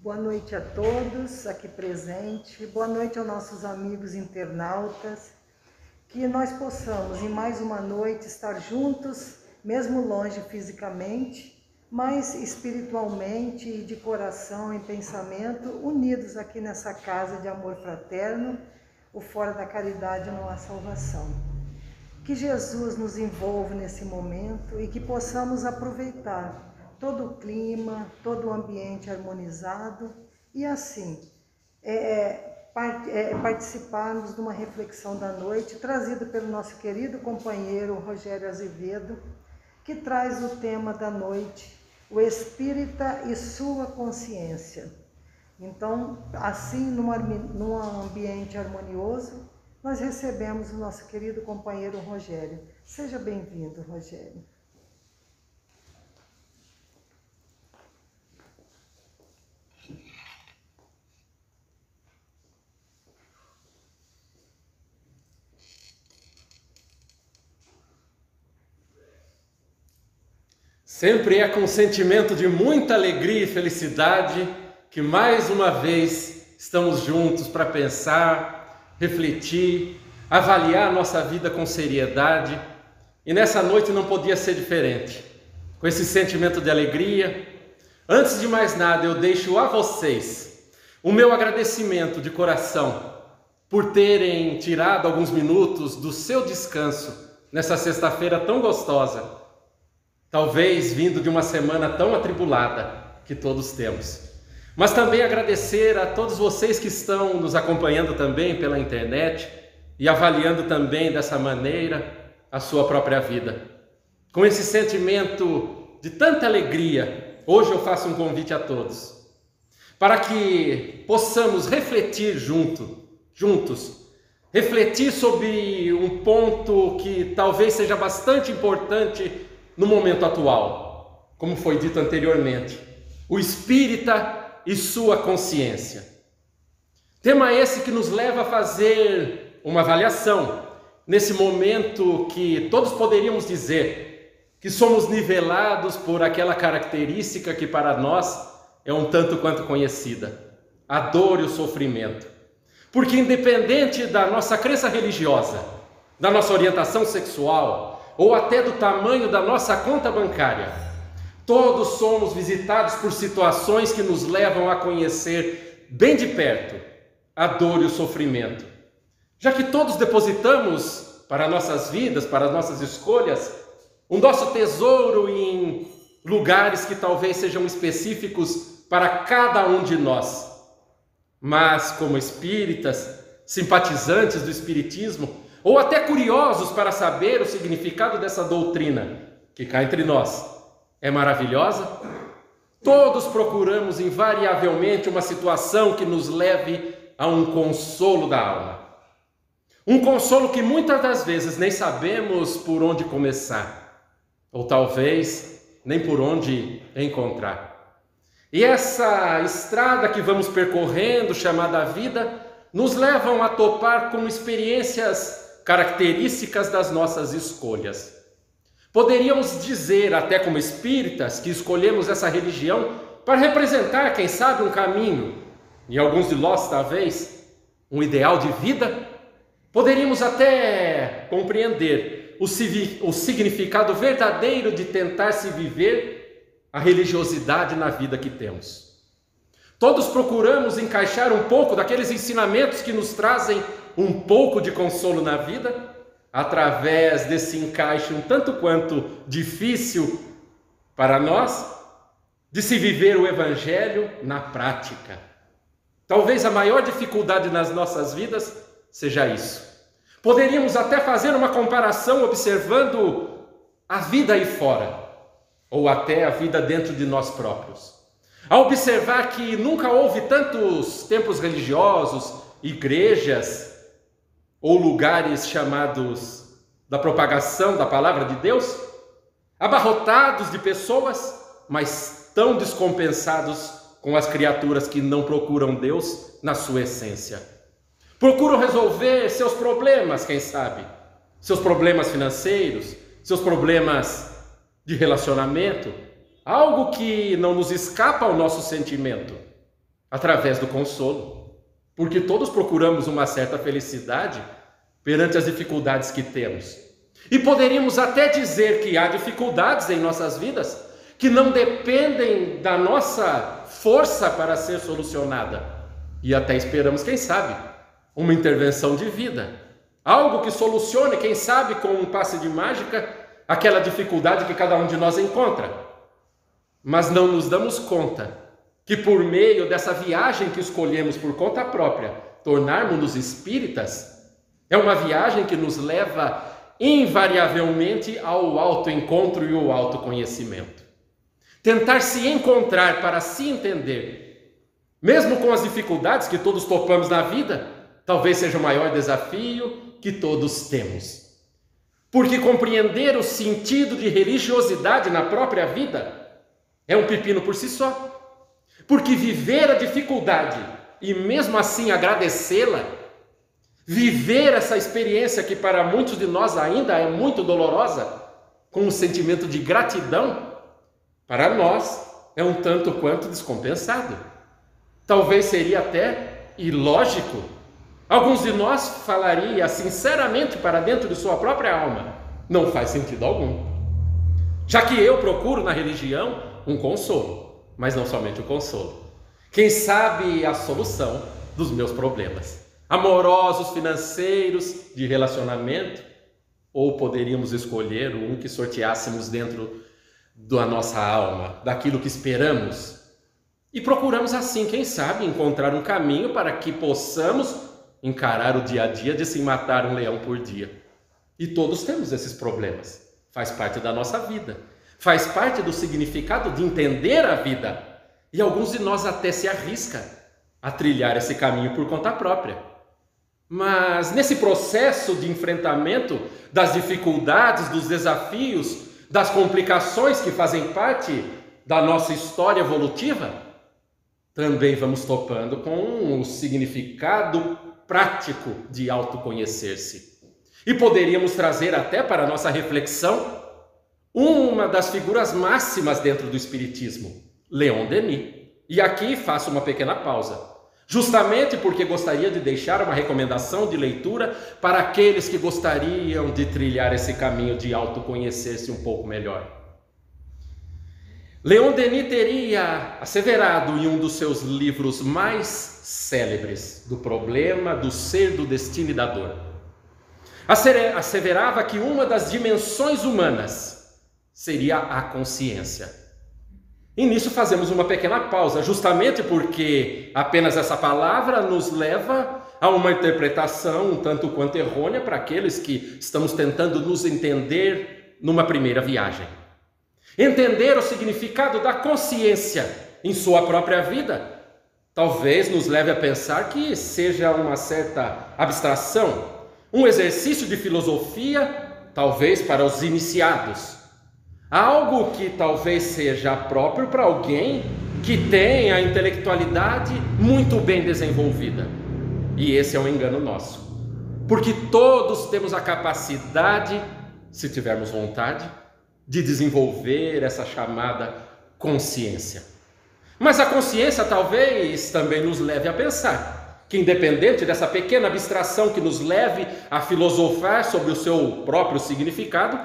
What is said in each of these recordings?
Boa noite a todos aqui presentes, boa noite aos nossos amigos internautas, que nós possamos em mais uma noite estar juntos, mesmo longe fisicamente, mas espiritualmente e de coração e pensamento, unidos aqui nessa casa de amor fraterno, o Fora da Caridade não há salvação. Que Jesus nos envolva nesse momento e que possamos aproveitar todo o clima, todo o ambiente harmonizado e assim participarmos de uma reflexão da noite trazida pelo nosso querido companheiro Rogério Azevedo, que traz o tema da noite, o espírita e sua consciência. Então, assim, num ambiente harmonioso, nós recebemos o nosso querido companheiro Rogério. Seja bem-vindo, Rogério. Sempre é com um sentimento de muita alegria e felicidade que mais uma vez estamos juntos para pensar, refletir, avaliar a nossa vida com seriedade. E nessa noite não podia ser diferente. Com esse sentimento de alegria, antes de mais nada eu deixo a vocês o meu agradecimento de coração por terem tirado alguns minutos do seu descanso nessa sexta-feira tão gostosa. Talvez vindo de uma semana tão atribulada que todos temos. Mas também agradecer a todos vocês que estão nos acompanhando também pela internet e avaliando também dessa maneira a sua própria vida. Com esse sentimento de tanta alegria, hoje eu faço um convite a todos, para que possamos refletir juntos, refletir sobre um ponto que talvez seja bastante importante no momento atual, como foi dito anteriormente, o espírita e sua consciência. Tema esse que nos leva a fazer uma avaliação nesse momento que todos poderíamos dizer que somos nivelados por aquela característica que para nós é um tanto quanto conhecida, a dor e o sofrimento. Porque independente da nossa crença religiosa, da nossa orientação sexual, ou até do tamanho da nossa conta bancária, todos somos visitados por situações que nos levam a conhecer bem de perto a dor e o sofrimento. Já que todos depositamos para nossas vidas, para as nossas escolhas, o nosso tesouro em lugares que talvez sejam específicos para cada um de nós. Mas como espíritas, simpatizantes do espiritismo, ou até curiosos para saber o significado dessa doutrina, que cá entre nós é maravilhosa, todos procuramos invariavelmente uma situação que nos leve a um consolo da alma. Um consolo que muitas das vezes nem sabemos por onde começar, ou talvez nem por onde encontrar. E essa estrada que vamos percorrendo, chamada vida, nos levam a topar com experiências características das nossas escolhas. Poderíamos dizer, até como espíritas, que escolhemos essa religião para representar, quem sabe, um caminho, e alguns de nós, talvez, um ideal de vida. Poderíamos até compreender o significado verdadeiro de tentar se viver a religiosidade na vida que temos. Todos procuramos encaixar um pouco daqueles ensinamentos que nos trazem um pouco de consolo na vida, através desse encaixe um tanto quanto difícil para nós, de se viver o Evangelho na prática. Talvez a maior dificuldade nas nossas vidas seja isso. Poderíamos até fazer uma comparação observando a vida aí fora, ou até a vida dentro de nós próprios. A observar que nunca houve tantos templos religiosos, igrejas, ou lugares chamados da propagação da palavra de Deus, abarrotados de pessoas, mas tão descompensados com as criaturas que não procuram Deus na sua essência. Procuram resolver seus problemas, quem sabe, seus problemas financeiros, seus problemas de relacionamento, algo que não nos escapa ao nosso sentimento. através do consolo, porque todos procuramos uma certa felicidade perante as dificuldades que temos. E poderíamos até dizer que há dificuldades em nossas vidas que não dependem da nossa força para ser solucionada. E até esperamos, quem sabe, uma intervenção divina. Algo que solucione, quem sabe, com um passe de mágica, aquela dificuldade que cada um de nós encontra. Mas não nos damos conta que por meio dessa viagem que escolhemos por conta própria, tornarmos-nos espíritas, é uma viagem que nos leva invariavelmente ao autoencontro e ao autoconhecimento. Tentar se encontrar para se entender, mesmo com as dificuldades que todos topamos na vida, talvez seja o maior desafio que todos temos. Porque compreender o sentido de religiosidade na própria vida é um pepino por si só. Porque viver a dificuldade e mesmo assim agradecê-la, viver essa experiência que para muitos de nós ainda é muito dolorosa, com um sentimento de gratidão, para nós é um tanto quanto descompensado. Talvez seria até ilógico. Alguns de nós falaria sinceramente para dentro de sua própria alma: não faz sentido algum. Já que eu procuro na religião um consolo, mas não somente o consolo. Quem sabe a solução dos meus problemas amorosos, financeiros, de relacionamento, ou poderíamos escolher um que sorteássemos dentro da nossa alma, daquilo que esperamos, e procuramos assim, quem sabe, encontrar um caminho para que possamos encarar o dia a dia de se matar um leão por dia. E todos temos esses problemas, faz parte da nossa vida, faz parte do significado de entender a vida, e alguns de nós até se arriscam a trilhar esse caminho por conta própria. Mas nesse processo de enfrentamento das dificuldades, dos desafios, das complicações que fazem parte da nossa história evolutiva, também vamos topando com o significado prático de autoconhecer-se. E poderíamos trazer até para a nossa reflexão uma das figuras máximas dentro do Espiritismo, Leon Denis. E aqui faço uma pequena pausa, justamente porque gostaria de deixar uma recomendação de leitura para aqueles que gostariam de trilhar esse caminho de autoconhecer-se um pouco melhor. Leon Denis teria asseverado em um dos seus livros mais célebres, do problema do ser, do destino e da dor, asseverava que uma das dimensões humanas seria a consciência. E nisso fazemos uma pequena pausa, justamente porque apenas essa palavra nos leva a uma interpretação um tanto quanto errônea para aqueles que estamos tentando nos entender numa primeira viagem. Entender o significado da consciência em sua própria vida talvez nos leve a pensar que seja uma certa abstração, um exercício de filosofia, talvez para os iniciados. Algo que talvez seja próprio para alguém que tem a intelectualidade muito bem desenvolvida. E esse é um engano nosso. Porque todos temos a capacidade, se tivermos vontade, de desenvolver essa chamada consciência. Mas a consciência talvez também nos leve a pensar que, independente dessa pequena abstração que nos leve a filosofar sobre o seu próprio significado,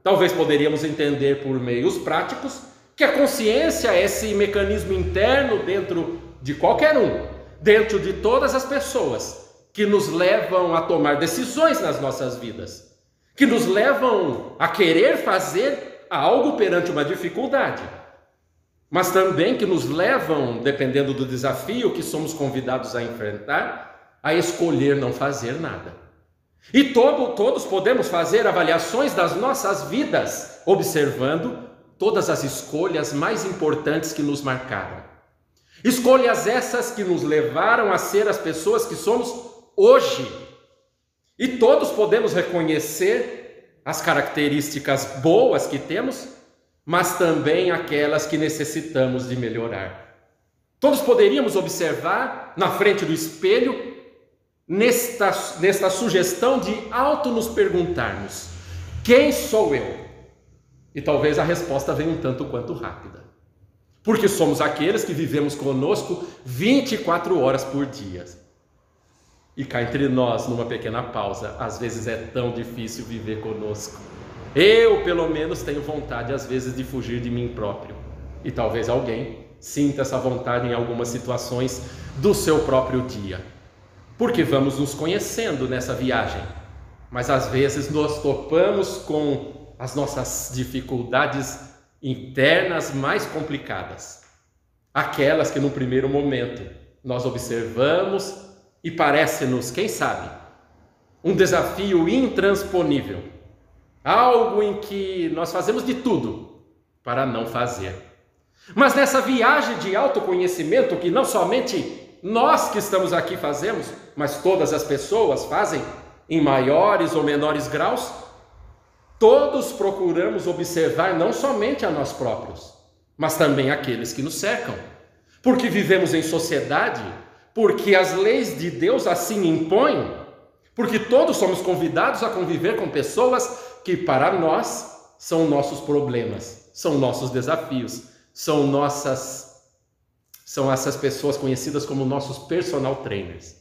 talvez poderíamos entender por meios práticos que a consciência é esse mecanismo interno dentro de qualquer um, dentro de todas as pessoas, que nos levam a tomar decisões nas nossas vidas, que nos levam a querer fazer algo perante uma dificuldade, mas também que nos levam, dependendo do desafio que somos convidados a enfrentar, a escolher não fazer nada. E todos podemos fazer avaliações das nossas vidas, observando todas as escolhas mais importantes que nos marcaram. Escolhas essas que nos levaram a ser as pessoas que somos hoje. E todos podemos reconhecer as características boas que temos, mas também aquelas que necessitamos de melhorar. Todos poderíamos observar na frente do espelho nesta sugestão de auto nos perguntarmos: quem sou eu? E talvez a resposta venha um tanto quanto rápida. porque somos aqueles que vivemos conosco 24 horas por dia. E cá entre nós, numa pequena pausa, às vezes é tão difícil viver conosco. Eu, pelo menos, tenho vontade, às vezes, de fugir de mim próprio. E talvez alguém sinta essa vontade em algumas situações do seu próprio dia. Porque vamos nos conhecendo nessa viagem. Mas às vezes nós topamos com as nossas dificuldades internas mais complicadas. Aquelas que no primeiro momento nós observamos e parece-nos, quem sabe, um desafio intransponível. Algo em que nós fazemos de tudo para não fazer. Mas nessa viagem de autoconhecimento que não somente nós que estamos aqui fazemos, mas todas as pessoas fazem em maiores ou menores graus, todos procuramos observar não somente a nós próprios, mas também aqueles que nos cercam. Porque vivemos em sociedade, porque as leis de Deus assim impõem, porque todos somos convidados a conviver com pessoas que para nós são nossos problemas, são nossos desafios, são essas pessoas conhecidas como nossos personal trainers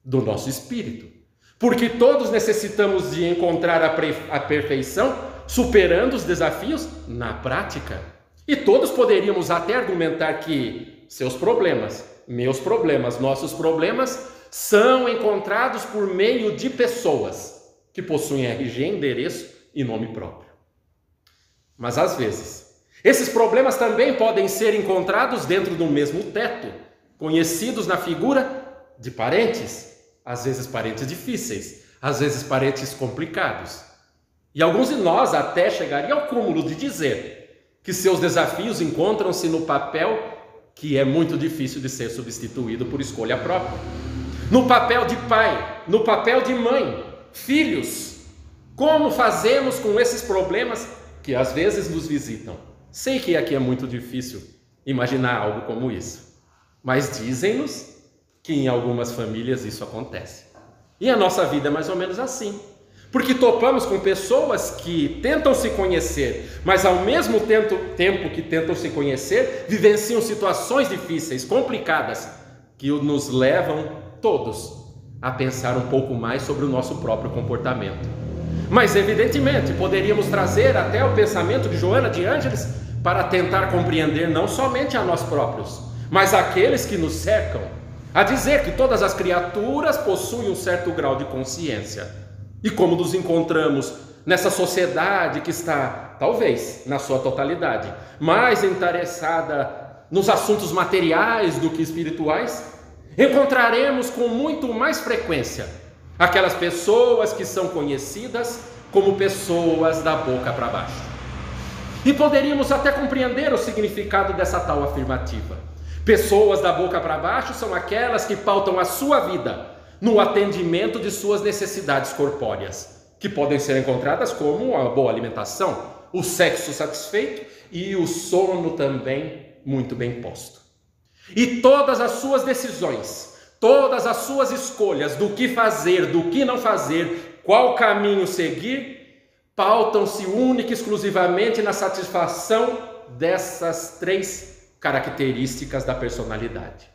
do nosso espírito. Porque todos necessitamos de encontrar a perfeição, superando os desafios na prática. E todos poderíamos até argumentar que seus problemas, meus problemas, nossos problemas são encontrados por meio de pessoas que possuem RG, endereço e nome próprio. Mas às vezes, esses problemas também podem ser encontrados dentro do mesmo teto, conhecidos na figura de parentes, às vezes parentes difíceis, às vezes parentes complicados. E alguns de nós até chegariam ao cúmulo de dizer que seus desafios encontram-se no papel que é muito difícil de ser substituído por escolha própria. No papel de pai, no papel de mãe, filhos. Como fazemos com esses problemas que às vezes nos visitam? Sei que aqui é muito difícil imaginar algo como isso, mas dizem-nos que em algumas famílias isso acontece. E a nossa vida é mais ou menos assim. Porque topamos com pessoas que tentam se conhecer, mas ao mesmo tempo que tentam se conhecer, vivenciam situações difíceis, complicadas, que nos levam todos a pensar um pouco mais sobre o nosso próprio comportamento. Mas evidentemente poderíamos trazer até o pensamento de Joana de Ângeles para tentar compreender não somente a nós próprios, mas aqueles que nos cercam, a dizer que todas as criaturas possuem um certo grau de consciência. E como nos encontramos nessa sociedade que está, talvez, na sua totalidade, mais interessada nos assuntos materiais do que espirituais, encontraremos com muito mais frequência aquelas pessoas que são conhecidas como pessoas da boca para baixo. E poderíamos até compreender o significado dessa tal afirmativa. Pessoas da boca para baixo são aquelas que pautam a sua vida no atendimento de suas necessidades corpóreas, que podem ser encontradas como uma boa alimentação, o sexo satisfeito e o sono também muito bem posto. E todas as suas decisões, todas as suas escolhas do que fazer, do que não fazer, qual caminho seguir, pautam-se única e exclusivamente na satisfação dessas três características da personalidade.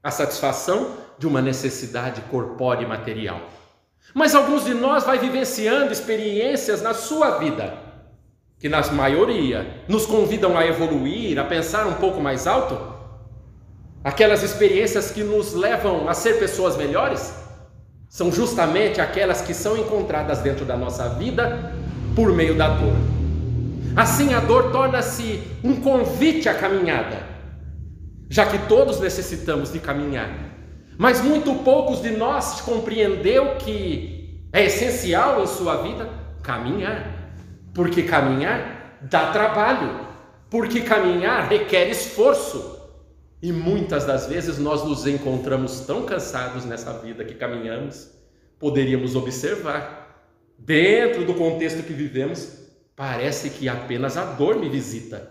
A satisfação de uma necessidade corpórea e material. Mas alguns de nós vai vivenciando experiências na sua vida, que na maioria nos convidam a evoluir, a pensar um pouco mais alto. Aquelas experiências que nos levam a ser pessoas melhores, são justamente aquelas que são encontradas dentro da nossa vida por meio da dor. Assim a dor torna-se um convite à caminhada, já que todos necessitamos de caminhar, mas muito poucos de nós compreendeu que é essencial em sua vida caminhar, porque caminhar dá trabalho, porque caminhar requer esforço, e muitas das vezes nós nos encontramos tão cansados nessa vida que caminhamos. Poderíamos observar, dentro do contexto que vivemos, parece que apenas a dor me visita.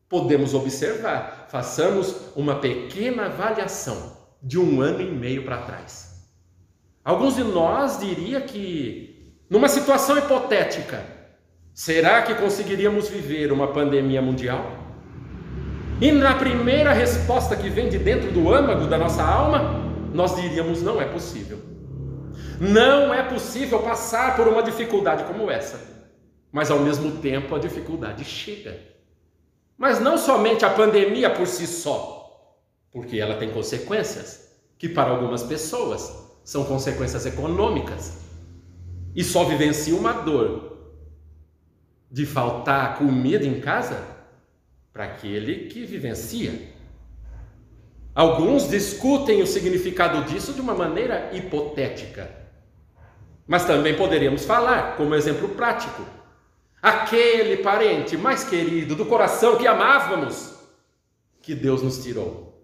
Podemos observar, façamos uma pequena avaliação de 1 ano e meio para trás. Alguns de nós diria que, numa situação hipotética, será que conseguiríamos viver uma pandemia mundial? E na primeira resposta que vem de dentro do âmago da nossa alma, nós diríamos: não é possível. Não é possível passar por uma dificuldade como essa. Mas ao mesmo tempo a dificuldade chega. Mas não somente a pandemia por si só, porque ela tem consequências que para algumas pessoas são consequências econômicas. E só vivencia uma dor de faltar comida em casa para aquele que vivencia. Alguns discutem o significado disso de uma maneira hipotética. Mas também poderíamos falar, como exemplo prático, aquele parente mais querido do coração que amávamos, que Deus nos tirou,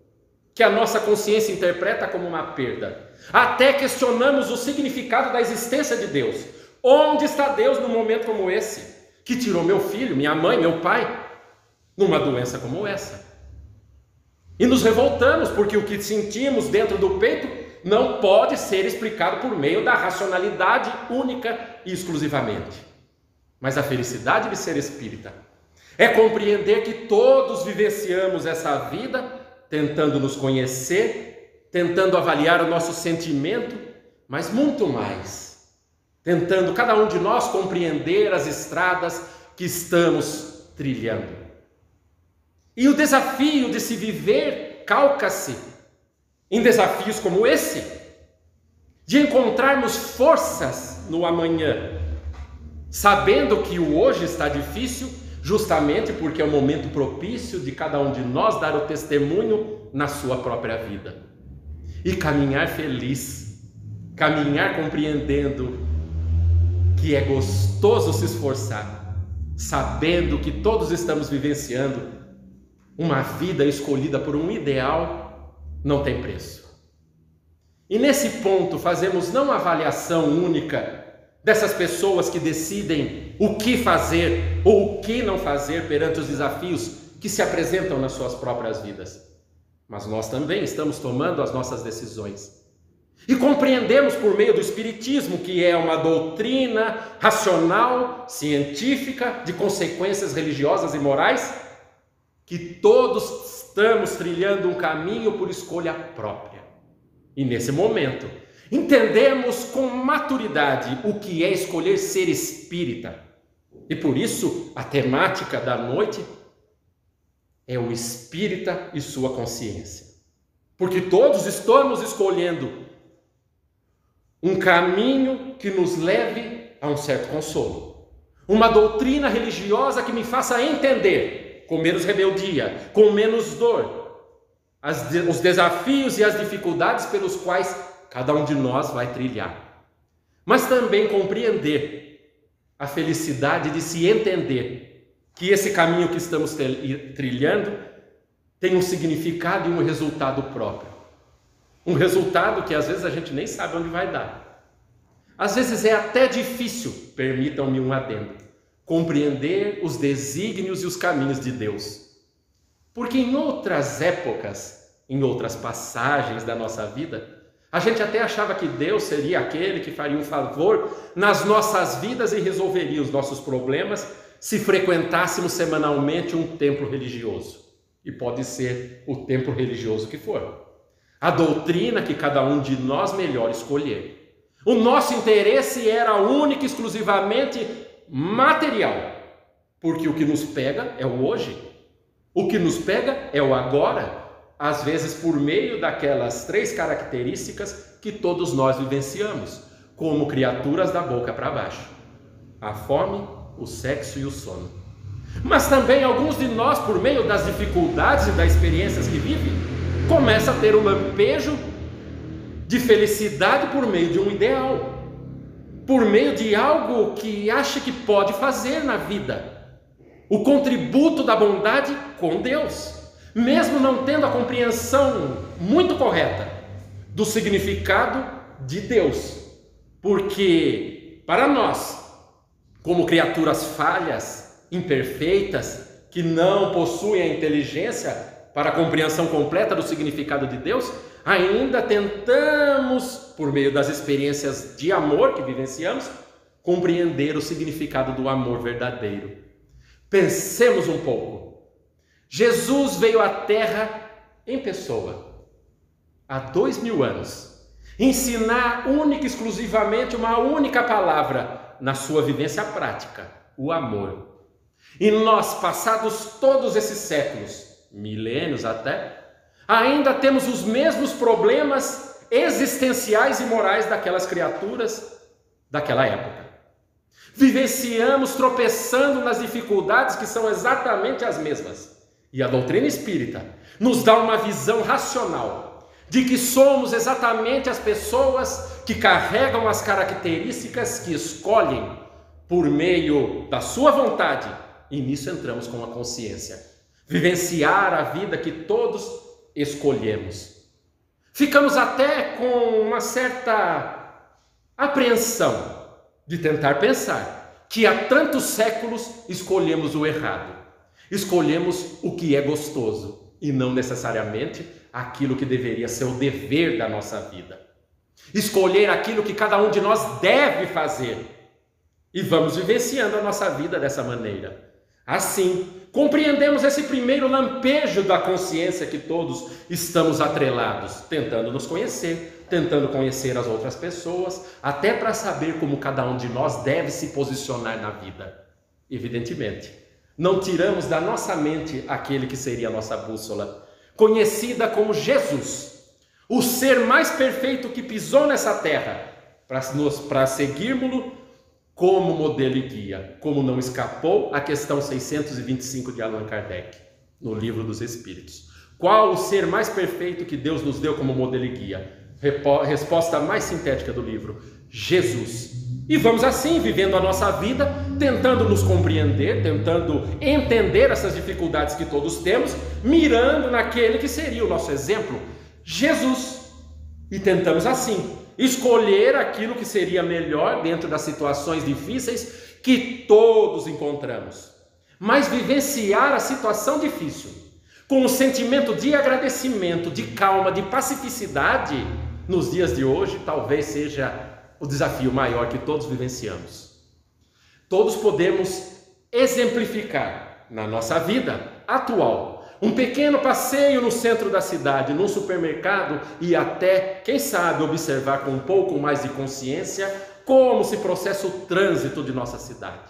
que a nossa consciência interpreta como uma perda. Até questionamos o significado da existência de Deus. Onde está Deus num momento como esse, que tirou meu filho, minha mãe, meu pai, numa doença como essa? E nos revoltamos porque o que sentimos dentro do peito não pode ser explicado por meio da racionalidade única e exclusivamente. Mas a felicidade de ser espírita é compreender que todos vivenciamos essa vida tentando nos conhecer, tentando avaliar o nosso sentimento, mas muito mais, tentando cada um de nós compreender as estradas que estamos trilhando. E o desafio de se viver calca-se em desafios como esse, de encontrarmos forças no amanhã, sabendo que o hoje está difícil, justamente porque é o momento propício de cada um de nós dar o testemunho na sua própria vida. E caminhar feliz, caminhar compreendendo que é gostoso se esforçar, sabendo que todos estamos vivenciando uma vida escolhida por um ideal, não tem preço. E nesse ponto fazemos não uma avaliação única dessas pessoas que decidem o que fazer ou o que não fazer perante os desafios que se apresentam nas suas próprias vidas, mas nós também estamos tomando as nossas decisões. E compreendemos por meio do Espiritismo, que é uma doutrina racional, científica, de consequências religiosas e morais, que todos estamos trilhando um caminho por escolha própria. E nesse momento, entendemos com maturidade o que é escolher ser espírita. E por isso, a temática da noite é o espírita e sua consciência. Porque todos estamos escolhendo um caminho que nos leve a um certo consolo. Uma doutrina religiosa que me faça entender, com menos rebeldia, com menos dor, os desafios e as dificuldades pelos quais cada um de nós vai trilhar. Mas também compreender a felicidade de se entender que esse caminho que estamos trilhando tem um significado e um resultado próprio. Um resultado que às vezes a gente nem sabe onde vai dar. Às vezes é até difícil, permitam-me um adendo, compreender os desígnios e os caminhos de Deus. Porque em outras épocas, em outras passagens da nossa vida, a gente até achava que Deus seria aquele que faria um favor nas nossas vidas e resolveria os nossos problemas se frequentássemos semanalmente um templo religioso. E pode ser o templo religioso que for. A doutrina que cada um de nós melhor escolher. O nosso interesse era único e exclusivamente material, porque o que nos pega é o hoje, o que nos pega é o agora, às vezes por meio daquelas 3 características que todos nós vivenciamos, como criaturas da boca para baixo: a fome, o sexo e o sono. Mas também alguns de nós, por meio das dificuldades e das experiências que vivem, começa a ter um lampejo de felicidade por meio de um ideal, por meio de algo que acha que pode fazer na vida, o contributo da bondade com Deus, mesmo não tendo a compreensão muito correta do significado de Deus, porque para nós, como criaturas falhas, imperfeitas, que não possuem a inteligência para a compreensão completa do significado de Deus, ainda tentamos, por meio das experiências de amor que vivenciamos, compreender o significado do amor verdadeiro. Pensemos um pouco. Jesus veio à Terra em pessoa, há 2000 anos, ensinar única e exclusivamente uma única palavra na sua vivência prática, o amor. E nós, passados todos esses séculos, milênios até, ainda temos os mesmos problemas existenciais e morais daquelas criaturas daquela época. Vivenciamos tropeçando nas dificuldades que são exatamente as mesmas. E a doutrina espírita nos dá uma visão racional de que somos exatamente as pessoas que carregam as características que escolhem por meio da sua vontade, e nisso entramos com a consciência, vivenciar a vida que todos escolhemos. Ficamos até com uma certa apreensão de tentar pensar que há tantos séculos escolhemos o errado. Escolhemos o que é gostoso e não necessariamente aquilo que deveria ser o dever da nossa vida. Escolher aquilo que cada um de nós deve fazer. E vamos vivenciando a nossa vida dessa maneira. Assim, compreendemos esse primeiro lampejo da consciência que todos estamos atrelados, tentando nos conhecer, tentando conhecer as outras pessoas, até para saber como cada um de nós deve se posicionar na vida. Evidentemente, não tiramos da nossa mente aquele que seria a nossa bússola, conhecida como Jesus, o ser mais perfeito que pisou nessa terra, para seguirmos-lo como modelo e guia, como não escapou a questão 625 de Allan Kardec, no Livro dos Espíritos. Qual o ser mais perfeito que Deus nos deu como modelo e guia? Resposta mais sintética do livro: Jesus. E vamos assim, vivendo a nossa vida, tentando nos compreender, tentando entender essas dificuldades que todos temos, mirando naquele que seria o nosso exemplo, Jesus. E tentamos assim escolher aquilo que seria melhor dentro das situações difíceis que todos encontramos. Mas vivenciar a situação difícil com um sentimento de agradecimento, de calma, de pacificidade, nos dias de hoje, talvez seja o desafio maior que todos vivenciamos. Todos podemos exemplificar na nossa vida atual um pequeno passeio no centro da cidade, num supermercado, e até, quem sabe, observar com um pouco mais de consciência como se processa o trânsito de nossa cidade.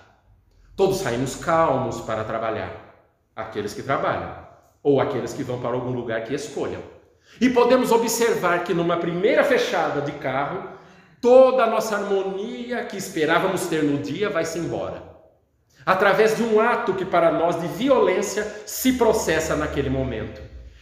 Todos saímos calmos para trabalhar, aqueles que trabalham, ou aqueles que vão para algum lugar que escolham. E podemos observar que numa primeira fechada de carro, toda a nossa harmonia que esperávamos ter no dia vai-se embora, através de um ato que para nós de violência se processa naquele momento.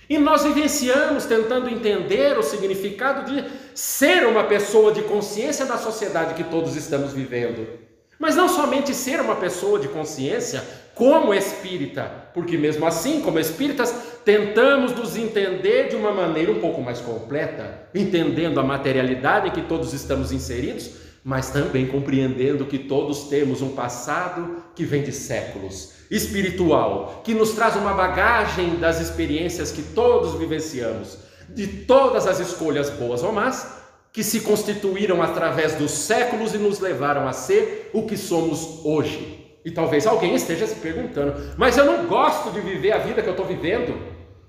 E nós vivenciamos tentando entender o significado de ser uma pessoa de consciência da sociedade que todos estamos vivendo. Mas não somente ser uma pessoa de consciência como espírita, porque mesmo assim, como espíritas, tentamos nos entender de uma maneira um pouco mais completa, entendendo a materialidade em que todos estamos inseridos, mas também compreendendo que todos temos um passado que vem de séculos, espiritual, que nos traz uma bagagem das experiências que todos vivenciamos, de todas as escolhas boas ou más, que se constituíram através dos séculos e nos levaram a ser o que somos hoje. E talvez alguém esteja se perguntando, mas eu não gosto de viver a vida que eu estou vivendo.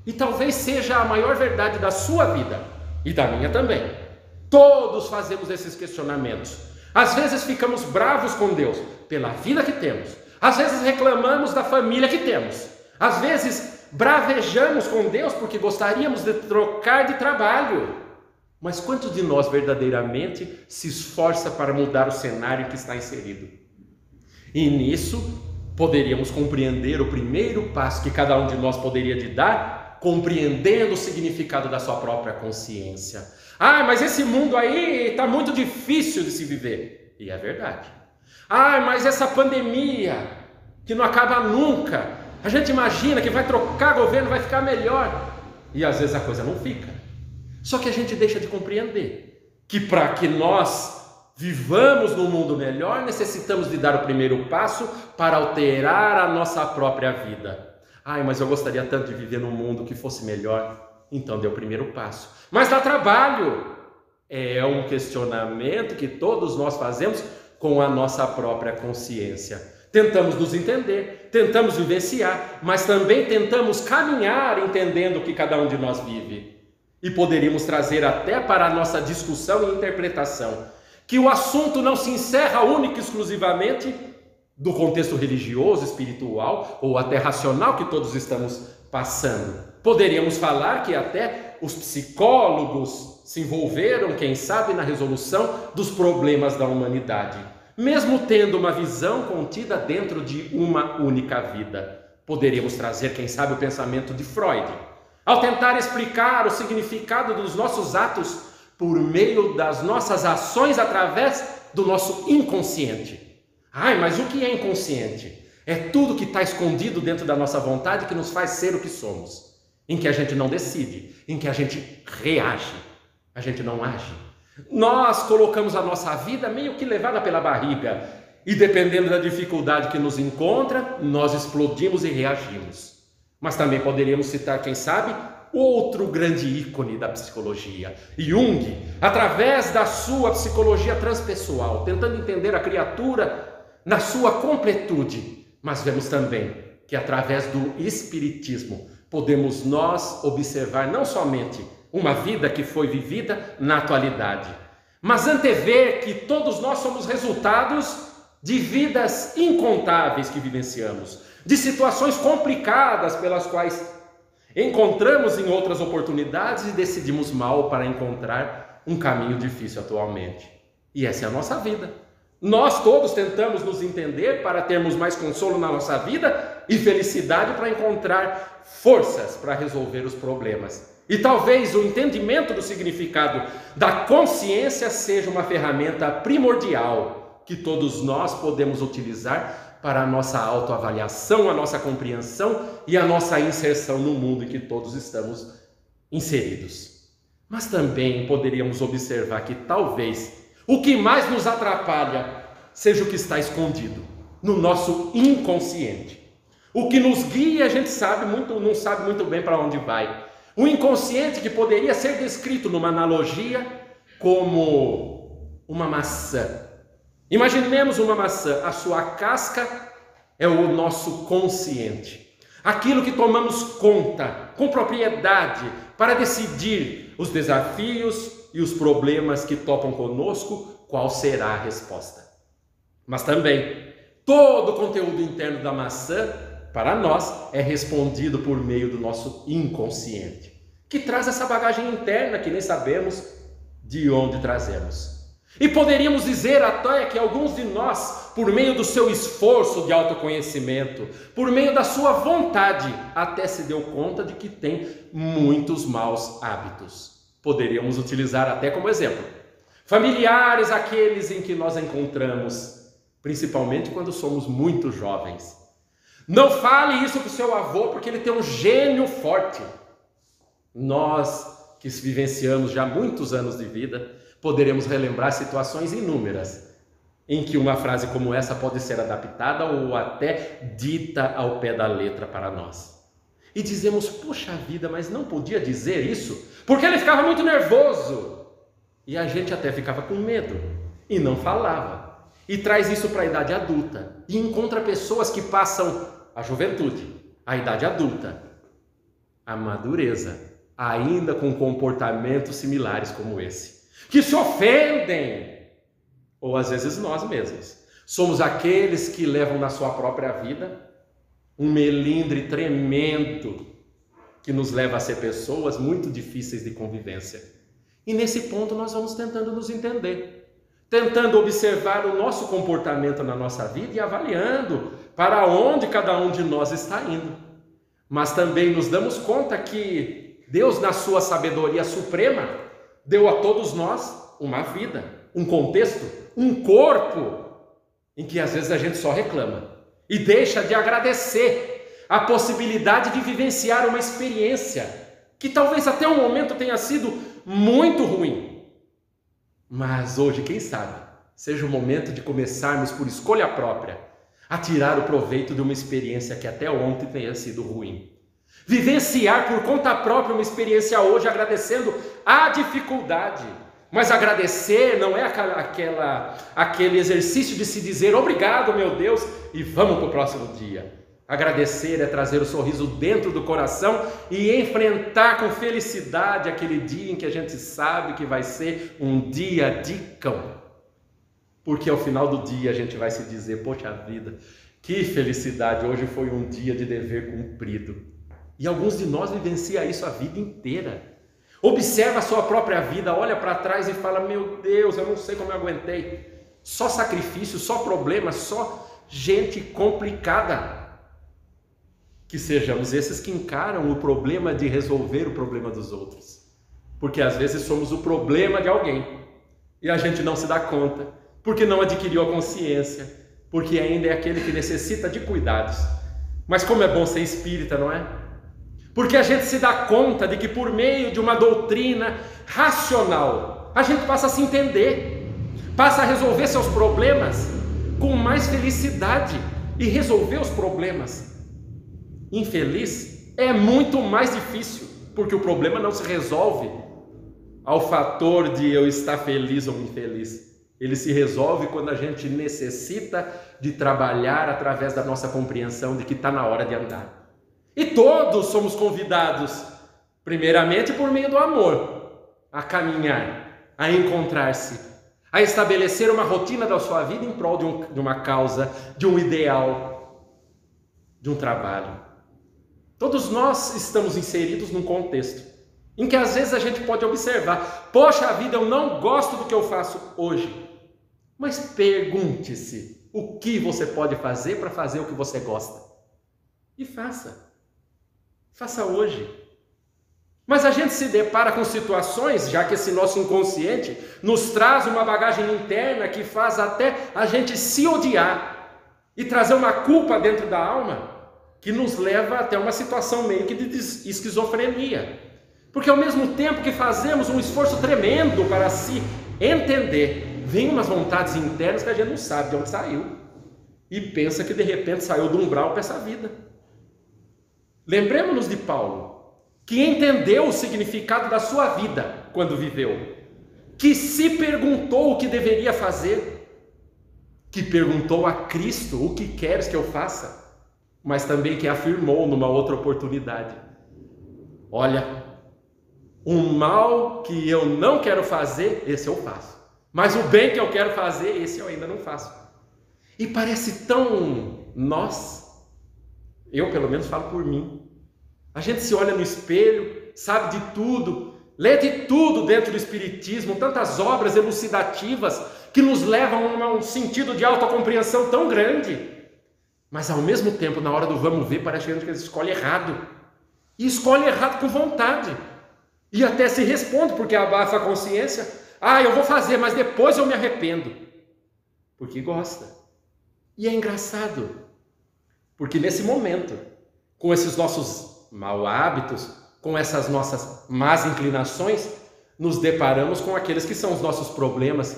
E talvez seja a maior verdade da sua vida, e da minha também. Todos fazemos esses questionamentos. Às vezes ficamos bravos com Deus pela vida que temos. Às vezes reclamamos da família que temos. Às vezes bravejamos com Deus porque gostaríamos de trocar de trabalho. Mas quantos de nós verdadeiramente se esforça para mudar o cenário em que está inserido? E nisso poderíamos compreender o primeiro passo que cada um de nós poderia de dar, compreendendo o significado da sua própria consciência. Ah, mas esse mundo aí está muito difícil de se viver. E é verdade. Ah, mas essa pandemia que não acaba nunca. A gente imagina que vai trocar governo, vai ficar melhor. E às vezes a coisa não fica. Só que a gente deixa de compreender que para que nós vivamos num mundo melhor, necessitamos de dar o primeiro passo para alterar a nossa própria vida. Ai, mas eu gostaria tanto de viver num mundo que fosse melhor. Então dê o primeiro passo. Mas dá trabalho. É um questionamento que todos nós fazemos com a nossa própria consciência. Tentamos nos entender, tentamos vivenciar, mas também tentamos caminhar entendendo o que cada um de nós vive. E poderíamos trazer até para a nossa discussão e interpretação que o assunto não se encerra única e exclusivamente do contexto religioso, espiritual ou até racional que todos estamos passando. Poderíamos falar que até os psicólogos se envolveram, quem sabe, na resolução dos problemas da humanidade, mesmo tendo uma visão contida dentro de uma única vida. Poderíamos trazer, quem sabe, o pensamento de Freud, ao tentar explicar o significado dos nossos atos por meio das nossas ações através do nosso inconsciente. Ai, mas o que é inconsciente? É tudo que está escondido dentro da nossa vontade que nos faz ser o que somos, em que a gente não decide, em que a gente reage, a gente não age. Nós colocamos a nossa vida meio que levada pela barriga e dependendo da dificuldade que nos encontra, nós explodimos e reagimos. Mas também poderíamos citar, quem sabe, outro grande ícone da psicologia, Jung, através da sua psicologia transpessoal, tentando entender a criatura na sua completude. Mas vemos também que através do espiritismo podemos nós observar não somente uma vida que foi vivida na atualidade, mas antever que todos nós somos resultados de vidas incontáveis que vivenciamos, de situações complicadas pelas quais encontramos em outras oportunidades e decidimos mal para encontrar um caminho difícil atualmente. E essa é a nossa vida. Nós todos tentamos nos entender para termos mais consolo na nossa vida e felicidade para encontrar forças para resolver os problemas. E talvez o entendimento do significado da consciência seja uma ferramenta primordial que todos nós podemos utilizar para a nossa autoavaliação, a nossa compreensão e a nossa inserção no mundo em que todos estamos inseridos. Mas também poderíamos observar que talvez o que mais nos atrapalha seja o que está escondido no nosso inconsciente. O que nos guia, a gente não sabe muito bem para onde vai. O inconsciente que poderia ser descrito numa analogia como uma maçã. Imaginemos uma maçã, a sua casca é o nosso consciente. Aquilo que tomamos conta, com propriedade, para decidir os desafios e os problemas que topam conosco, qual será a resposta. Mas também, todo o conteúdo interno da maçã, para nós, é respondido por meio do nosso inconsciente, que traz essa bagagem interna que nem sabemos de onde trazemos. E poderíamos dizer até que alguns de nós, por meio do seu esforço de autoconhecimento, por meio da sua vontade, até se deu conta de que tem muitos maus hábitos. Poderíamos utilizar até como exemplo familiares, aqueles em que nós encontramos, principalmente quando somos muito jovens. Não fale isso para o seu avô, porque ele tem um gênio forte. Nós que vivenciamos já muitos anos de vida, poderemos relembrar situações inúmeras em que uma frase como essa pode ser adaptada ou até dita ao pé da letra para nós. E dizemos, poxa vida, mas não podia dizer isso, porque ele ficava muito nervoso. E a gente até ficava com medo e não falava. E traz isso para a idade adulta e encontra pessoas que passam a juventude, a idade adulta, a madureza, ainda com comportamentos similares como esse, que se ofendem, ou às vezes nós mesmos. Somos aqueles que levam na sua própria vida um melindre tremendo que nos leva a ser pessoas muito difíceis de convivência. E nesse ponto nós vamos tentando nos entender, tentando observar o nosso comportamento na nossa vida e avaliando para onde cada um de nós está indo. Mas também nos damos conta que Deus, na sua sabedoria suprema, deu a todos nós uma vida, um contexto, um corpo, em que às vezes a gente só reclama e deixa de agradecer a possibilidade de vivenciar uma experiência que talvez até um momento tenha sido muito ruim. Mas hoje, quem sabe, seja o momento de começarmos por escolha própria a tirar o proveito de uma experiência que até ontem tenha sido ruim. Vivenciar por conta própria uma experiência hoje, agradecendo a dificuldade, Mas agradecer não é aquele exercício de se dizer obrigado, meu Deus, e vamos para o próximo dia. Agradecer é trazer o sorriso dentro do coração e enfrentar com felicidade aquele dia em que a gente sabe que vai ser um dia de cão. Porque ao final do dia a gente vai se dizer, poxa vida, que felicidade, hoje foi um dia de dever cumprido. E alguns de nós vivenciam isso a vida inteira. Observa a sua própria vida, olha para trás e fala, meu Deus, eu não sei como eu aguentei. Só sacrifício, só problema, só gente complicada. Que sejamos esses que encaram o problema de resolver o problema dos outros. Porque às vezes somos o problema de alguém e a gente não se dá conta, porque não adquiriu a consciência, porque ainda é aquele que necessita de cuidados. Mas como é bom ser espírita, não é? Porque a gente se dá conta de que por meio de uma doutrina racional, a gente passa a se entender, passa a resolver seus problemas com mais felicidade e resolver os problemas. Infeliz é muito mais difícil, porque o problema não se resolve ao fator de eu estar feliz ou infeliz. Ele se resolve quando a gente necessita de trabalhar através da nossa compreensão de que está na hora de andar. E todos somos convidados, primeiramente por meio do amor, a caminhar, a encontrar-se, a estabelecer uma rotina da sua vida em prol de uma causa, de um ideal, de um trabalho. Todos nós estamos inseridos num contexto em que às vezes a gente pode observar, poxa vida, eu não gosto do que eu faço hoje. Mas pergunte-se o que você pode fazer para fazer o que você gosta. E faça. Faça hoje. Mas a gente se depara com situações, já que esse nosso inconsciente nos traz uma bagagem interna que faz até a gente se odiar e trazer uma culpa dentro da alma, que nos leva até uma situação meio que de esquizofrenia. Porque ao mesmo tempo que fazemos um esforço tremendo para se entender, vem umas vontades internas que a gente não sabe de onde saiu e pensa que de repente saiu do umbral para essa vida. Lembremos-nos de Paulo, que entendeu o significado da sua vida quando viveu, que se perguntou o que deveria fazer, que perguntou a Cristo o que queres que eu faça, mas também que afirmou numa outra oportunidade, olha, o mal que eu não quero fazer, esse eu faço, mas o bem que eu quero fazer, esse eu ainda não faço. E parece tão nós, eu pelo menos falo por mim, a gente se olha no espelho, sabe de tudo, lê de tudo dentro do Espiritismo, tantas obras elucidativas que nos levam a um sentido de autocompreensão tão grande, mas ao mesmo tempo, na hora do vamos ver, parece que a gente escolhe errado, e escolhe errado com vontade, e até se responde, porque abafa a consciência, eu vou fazer, mas depois eu me arrependo, porque gosta. E é engraçado, porque nesse momento, com esses nossos maus hábitos, com essas nossas más inclinações, nos deparamos com aqueles que são os nossos problemas,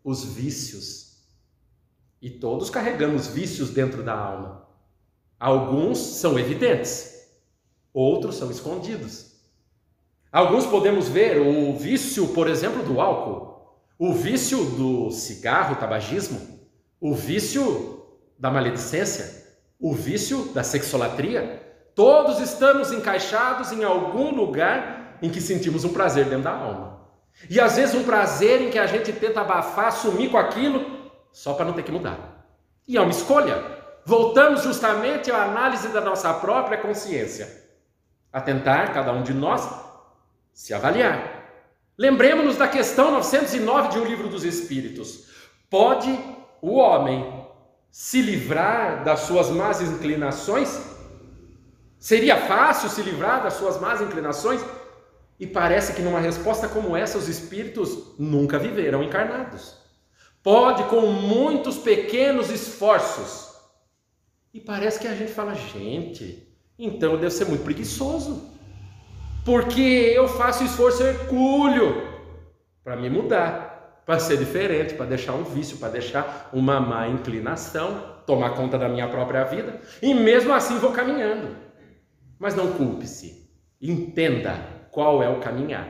os vícios. E todos carregamos vícios dentro da alma. Alguns são evidentes, outros são escondidos. Alguns podemos ver o vício, por exemplo, do álcool, o vício do cigarro, tabagismo, o vício da maledicência, o vício da sexolatria. Todos estamos encaixados em algum lugar em que sentimos um prazer dentro da alma. E às vezes um prazer em que a gente tenta abafar, sumir com aquilo, só para não ter que mudar. E é uma escolha. Voltamos justamente à análise da nossa própria consciência. A tentar, cada um de nós, se avaliar. Lembremos-nos da questão 909 de O Livro dos Espíritos. Pode o homem se livrar das suas más inclinações? Seria fácil se livrar das suas más inclinações? E parece que numa resposta como essa, os espíritos nunca viveram encarnados. Pode com muitos pequenos esforços. E parece que a gente fala, gente, então eu devo ser muito preguiçoso. Porque eu faço esforço hercúleo para me mudar, para ser diferente, para deixar um vício, para deixar uma má inclinação, tomar conta da minha própria vida. E mesmo assim vou caminhando. Mas não culpe-se, entenda qual é o caminhar.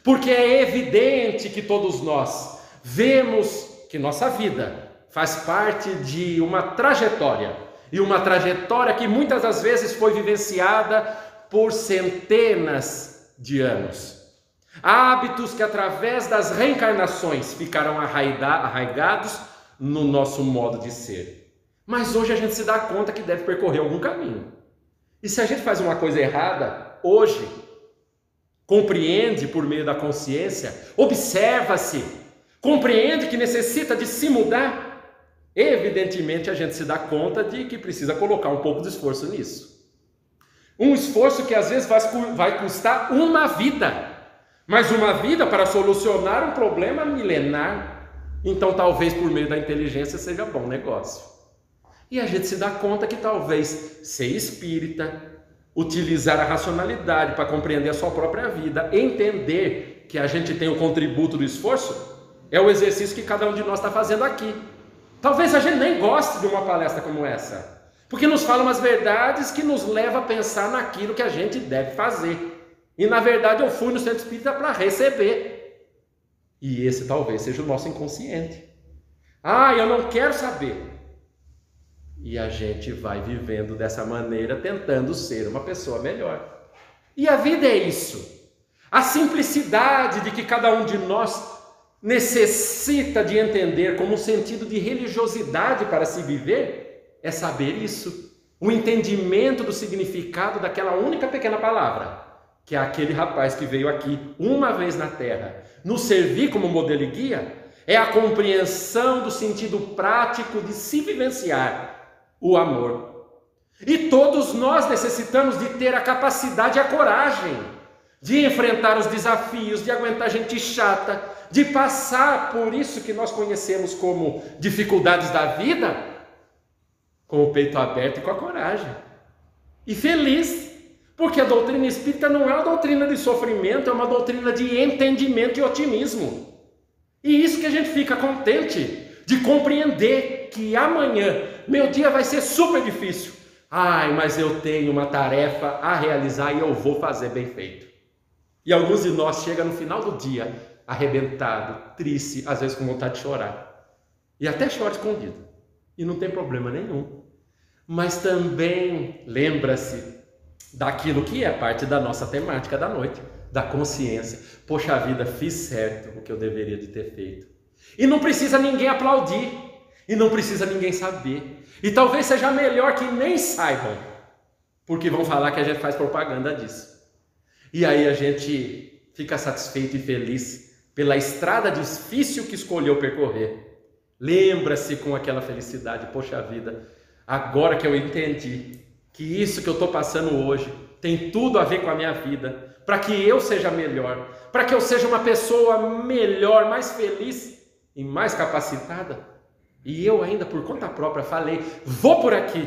Porque é evidente que todos nós vemos que nossa vida faz parte de uma trajetória, e uma trajetória que muitas das vezes foi vivenciada por centenas de anos. Hábitos que através das reencarnações ficaram arraigados no nosso modo de ser. Mas hoje a gente se dá conta que deve percorrer algum caminho. E se a gente faz uma coisa errada, hoje, compreende por meio da consciência, observa-se, compreende que necessita de se mudar, evidentemente a gente se dá conta de que precisa colocar um pouco de esforço nisso. Um esforço que às vezes vai custar uma vida, mas uma vida para solucionar um problema milenar. Então talvez por meio da inteligência seja bom negócio. E a gente se dá conta que talvez ser espírita, utilizar a racionalidade para compreender a sua própria vida, entender que a gente tem o contributo do esforço, é o exercício que cada um de nós está fazendo aqui. Talvez a gente nem goste de uma palestra como essa, porque nos fala umas verdades que nos levam a pensar naquilo que a gente deve fazer. E na verdade eu fui no centro espírita para receber. E esse talvez seja o nosso inconsciente. Eu não quero saber. E a gente vai vivendo dessa maneira, tentando ser uma pessoa melhor. E a vida é isso. A simplicidade de que cada um de nós necessita de entender como um sentido de religiosidade para se viver, é saber isso. O entendimento do significado daquela única pequena palavra, que é aquele rapaz que veio aqui uma vez na Terra, nos servir como modelo e guia, é a compreensão do sentido prático de se vivenciar o amor. E todos nós necessitamos de ter a capacidade e a coragem de enfrentar os desafios, de aguentar gente chata, de passar por isso que nós conhecemos como dificuldades da vida, com o peito aberto e com a coragem. E feliz, porque a doutrina espírita não é uma doutrina de sofrimento, é uma doutrina de entendimento e otimismo. E isso que a gente fica contente de compreender que amanhã meu dia vai ser super difícil. Mas eu tenho uma tarefa a realizar e eu vou fazer bem feito. E alguns de nós chegam no final do dia arrebentado, triste, às vezes com vontade de chorar. E até chora escondido. E não tem problema nenhum. Mas também lembra-se daquilo que é parte da nossa temática da noite, da consciência. Poxa vida, fiz certo o que eu deveria de ter feito. E não precisa ninguém aplaudir, e não precisa ninguém saber. E talvez seja melhor que nem saibam, porque vão falar que a gente faz propaganda disso. E aí a gente fica satisfeito e feliz pela estrada difícil que escolheu percorrer. Lembra-se com aquela felicidade, poxa vida, agora que eu entendi que isso que eu estou passando hoje tem tudo a ver com a minha vida, para que eu seja melhor, para que eu seja uma pessoa melhor, mais feliz e mais capacitada. E eu ainda por conta própria falei, vou por aqui.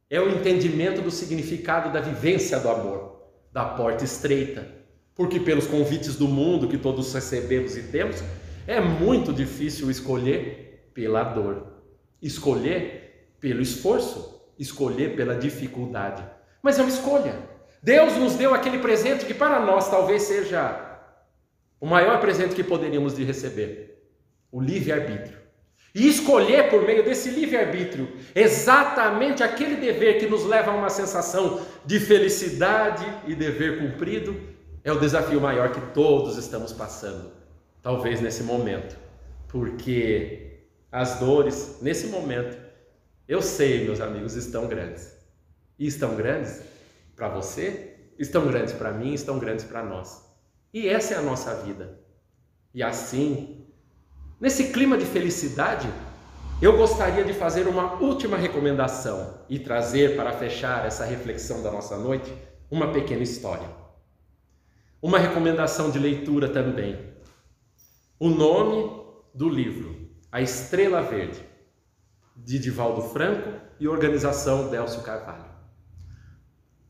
É o entendimento do significado da vivência do amor, da porta estreita. Porque pelos convites do mundo que todos recebemos e temos, é muito difícil escolher pela dor, escolher pelo esforço, escolher pela dificuldade. Mas é uma escolha. Deus nos deu aquele presente que para nós talvez seja o maior presente que poderíamos de receber, o livre-arbítrio. E escolher por meio desse livre-arbítrio exatamente aquele dever que nos leva a uma sensação de felicidade e dever cumprido, é o desafio maior que todos estamos passando, talvez nesse momento, porque as dores, nesse momento, eu sei, meus amigos, estão grandes. E estão grandes para você, estão grandes para mim, estão grandes para nós. E essa é a nossa vida. E assim, nesse clima de felicidade, eu gostaria de fazer uma última recomendação e trazer para fechar essa reflexão da nossa noite uma pequena história. Uma recomendação de leitura também. O nome do livro, A Estrela Verde, de Divaldo Franco e organização Délcio Carvalho.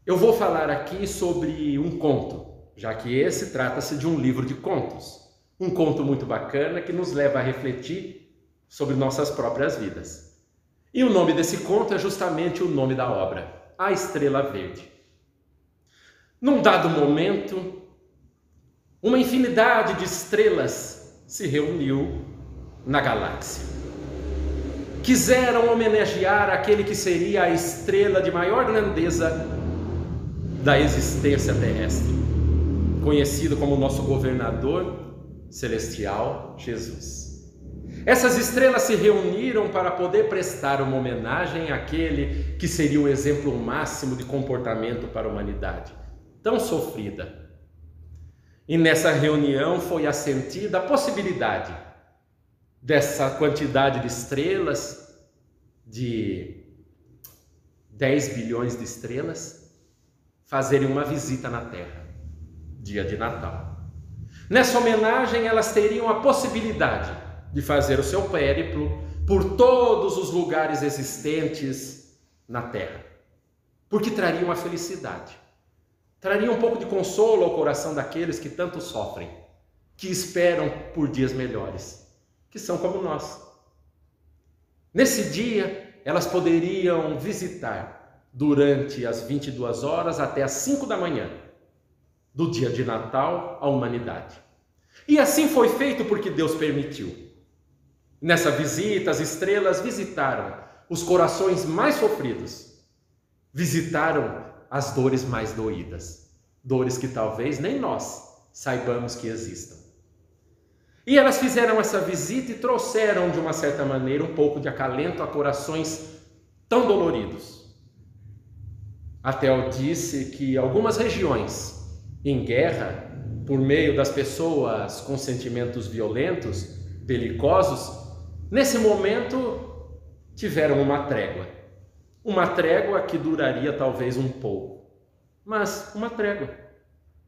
Eu vou falar aqui sobre um conto, já que esse trata-se de um livro de contos. Um conto muito bacana que nos leva a refletir sobre nossas próprias vidas. E o nome desse conto é justamente o nome da obra, A Estrela Verde. Num dado momento, uma infinidade de estrelas se reuniu na galáxia. Quiseram homenagear aquele que seria a estrela de maior grandeza da existência terrestre, conhecido como nosso governador celestial, Jesus. Essas estrelas se reuniram para poder prestar uma homenagem àquele que seria o exemplo máximo de comportamento para a humanidade, tão sofrida. E nessa reunião foi assentida a possibilidade dessa quantidade de estrelas, de 10 bilhões de estrelas, fazerem uma visita na Terra, dia de Natal. Nessa homenagem, elas teriam a possibilidade de fazer o seu périplo por todos os lugares existentes na Terra, porque trariam a felicidade, trariam um pouco de consolo ao coração daqueles que tanto sofrem, que esperam por dias melhores, que são como nós. Nesse dia, elas poderiam visitar durante as 22 horas até as 5 da manhã do dia de Natal a humanidade. E assim foi feito porque Deus permitiu. Nessa visita, as estrelas visitaram os corações mais sofridos, visitaram as dores mais doídas, dores que talvez nem nós saibamos que existam. E elas fizeram essa visita e trouxeram, de uma certa maneira, um pouco de acalento a corações tão doloridos. Atel disse que algumas regiões em guerra, por meio das pessoas com sentimentos violentos, belicosos, nesse momento tiveram uma trégua que duraria talvez um pouco, mas uma trégua.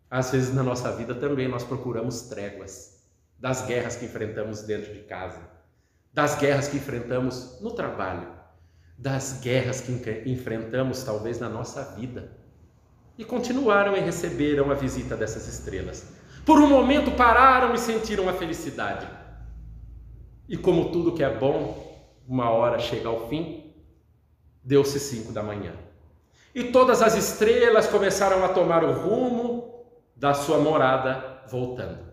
Às vezes na nossa vida também nós procuramos tréguas das guerras que enfrentamos dentro de casa, das guerras que enfrentamos no trabalho, das guerras que enfrentamos talvez na nossa vida. E continuaram e receberam a visita dessas estrelas. Por um momento pararam e sentiram a felicidade. E como tudo que é bom, uma hora chega ao fim, deu-se 5 da manhã. E todas as estrelas começaram a tomar o rumo da sua morada voltando.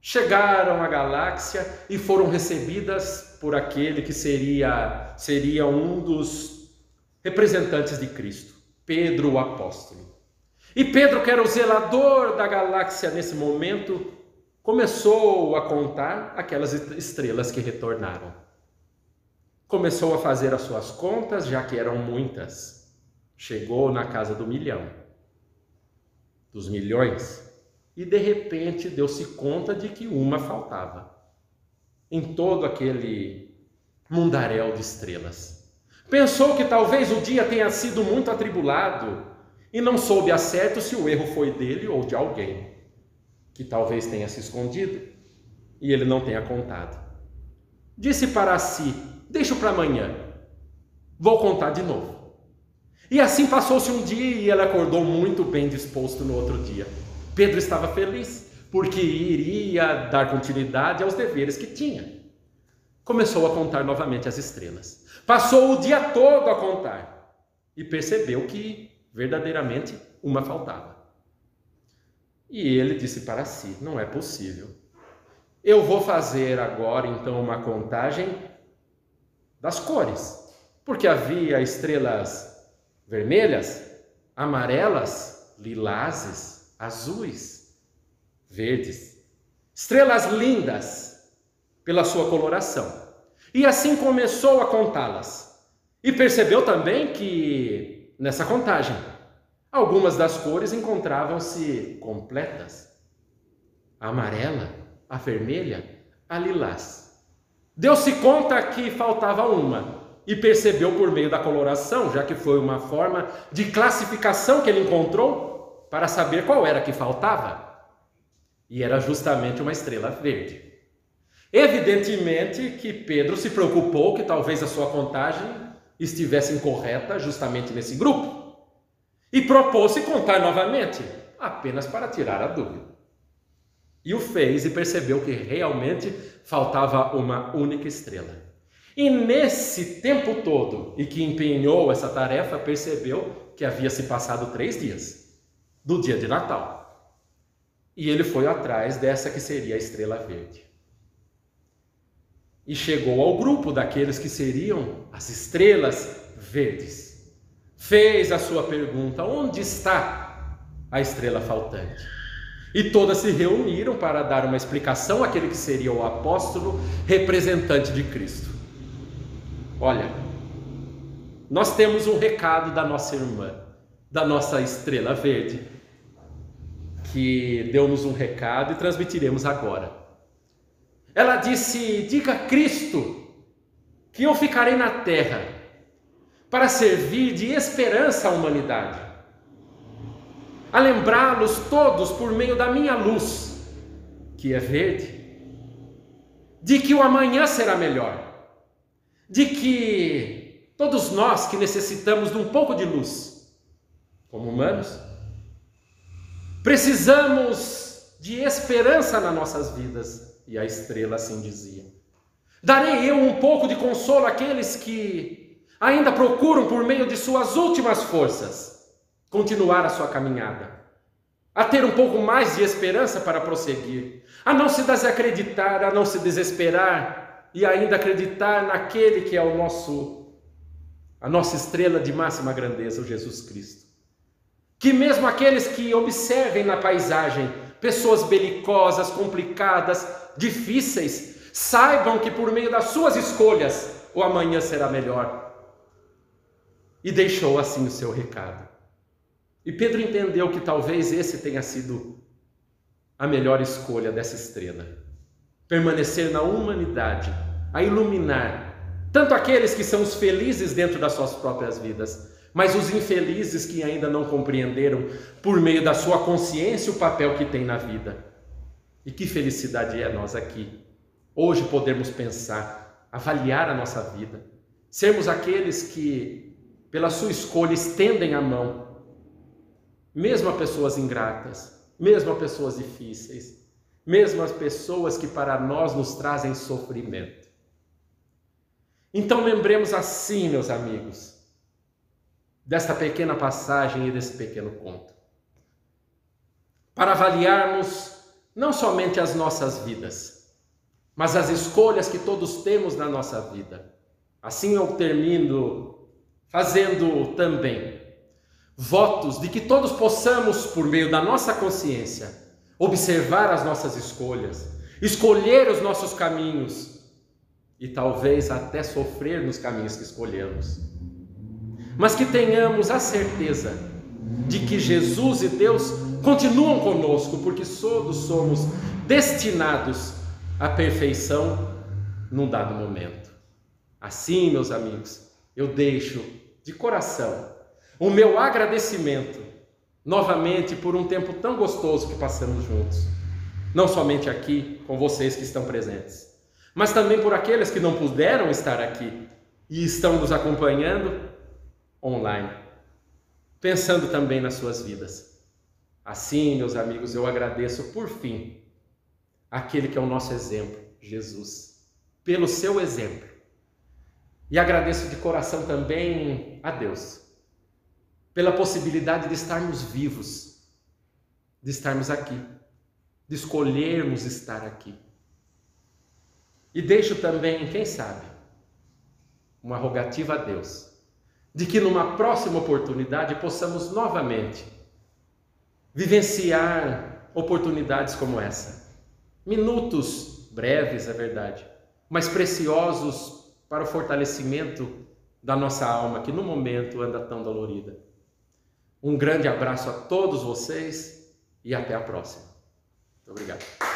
Chegaram à galáxia e foram recebidas por aquele que seria um dos representantes de Cristo, Pedro o apóstolo. E Pedro, que era o zelador da galáxia nesse momento, começou a contar aquelas estrelas que retornaram. Começou a fazer as suas contas, já que eram muitas. Chegou na casa do 1.000.000, dos milhões, e de repente deu-se conta de que uma faltava em todo aquele mundaréu de estrelas. Pensou que talvez o dia tenha sido muito atribulado e não soube a certo se o erro foi dele ou de alguém que talvez tenha se escondido e ele não tenha contado. Disse para si: deixo para amanhã, vou contar de novo. E assim passou-se um dia e ele acordou muito bem disposto no outro dia. Pedro estava feliz porque iria dar continuidade aos deveres que tinha. Começou a contar novamente as estrelas. Passou o dia todo a contar e percebeu que verdadeiramente uma faltava. E ele disse para si: não é possível. Eu vou fazer agora então uma contagem das cores, porque havia estrelas vermelhas, amarelas, lilazes, azuis, verdes, estrelas lindas pela sua coloração. E assim começou a contá-las. E percebeu também que nessa contagem algumas das cores encontravam-se completas. A amarela, a vermelha, a lilás. Deu-se conta que faltava uma e percebeu por meio da coloração, já que foi uma forma de classificação que ele encontrou para saber qual era que faltava. E era justamente uma estrela verde. Evidentemente que Pedro se preocupou que talvez a sua contagem estivesse incorreta justamente nesse grupo. E propôs-se contar novamente, apenas para tirar a dúvida. E o fez e percebeu que realmente faltava uma única estrela. E nesse tempo todo, e que empenhou essa tarefa, percebeu que havia se passado 3 dias do dia de Natal. E ele foi atrás dessa que seria a estrela verde. E chegou ao grupo daqueles que seriam as estrelas verdes. Fez a sua pergunta: onde está a estrela faltante? E todas se reuniram para dar uma explicação àquele que seria o apóstolo representante de Cristo. Olha, nós temos um recado da nossa irmã, da nossa estrela verde, que deu-nos um recado e transmitiremos agora. Ela disse: diga a Cristo que eu ficarei na terra para servir de esperança à humanidade, a lembrá-los todos por meio da minha luz, que é verde, de que o amanhã será melhor, de que todos nós que necessitamos de um pouco de luz, como humanos, precisamos de esperança nas nossas vidas. E a estrela assim dizia: darei eu um pouco de consolo àqueles que ainda procuram, por meio de suas últimas forças, continuar a sua caminhada, a ter um pouco mais de esperança para prosseguir, a não se desacreditar, a não se desesperar e ainda acreditar naquele que é a nossa estrela de máxima grandeza, o Jesus Cristo. Que mesmo aqueles que observem na paisagem pessoas belicosas, complicadas, difíceis, saibam que por meio das suas escolhas o amanhã será melhor. E deixou assim o seu recado. E Pedro entendeu que talvez esse tenha sido a melhor escolha dessa estrela. Permanecer na humanidade, a iluminar tanto aqueles que são os felizes dentro das suas próprias vidas, mas os infelizes que ainda não compreenderam, por meio da sua consciência, o papel que tem na vida. E que felicidade é nós aqui, hoje, podermos pensar, avaliar a nossa vida, sermos aqueles que, pela sua escolha, estendem a mão, mesmo a pessoas ingratas, mesmo a pessoas difíceis, mesmo as pessoas que para nós nos trazem sofrimento. Então lembremos assim, meus amigos, desta pequena passagem e desse pequeno conto, para avaliarmos não somente as nossas vidas, mas as escolhas que todos temos na nossa vida. Assim eu termino fazendo também votos de que todos possamos, por meio da nossa consciência, observar as nossas escolhas, escolher os nossos caminhos e talvez até sofrer nos caminhos que escolhemos. Mas que tenhamos a certeza de que Jesus e Deus continuam conosco, porque todos somos destinados à perfeição num dado momento. Assim, meus amigos, eu deixo de coração o meu agradecimento novamente por um tempo tão gostoso que passamos juntos, não somente aqui com vocês que estão presentes, mas também por aqueles que não puderam estar aqui e estão nos acompanhando online, pensando também nas suas vidas. Assim, meus amigos, eu agradeço por fim aquele que é o nosso exemplo, Jesus, pelo seu exemplo. E agradeço de coração também a Deus pela possibilidade de estarmos vivos, de estarmos aqui, de escolhermos estar aqui. E deixo também, quem sabe, uma rogativa a Deus, de que numa próxima oportunidade possamos novamente vivenciar oportunidades como essa. Minutos breves, é verdade, mas preciosos para o fortalecimento da nossa alma, que no momento anda tão dolorida. Um grande abraço a todos vocês e até a próxima. Muito obrigado.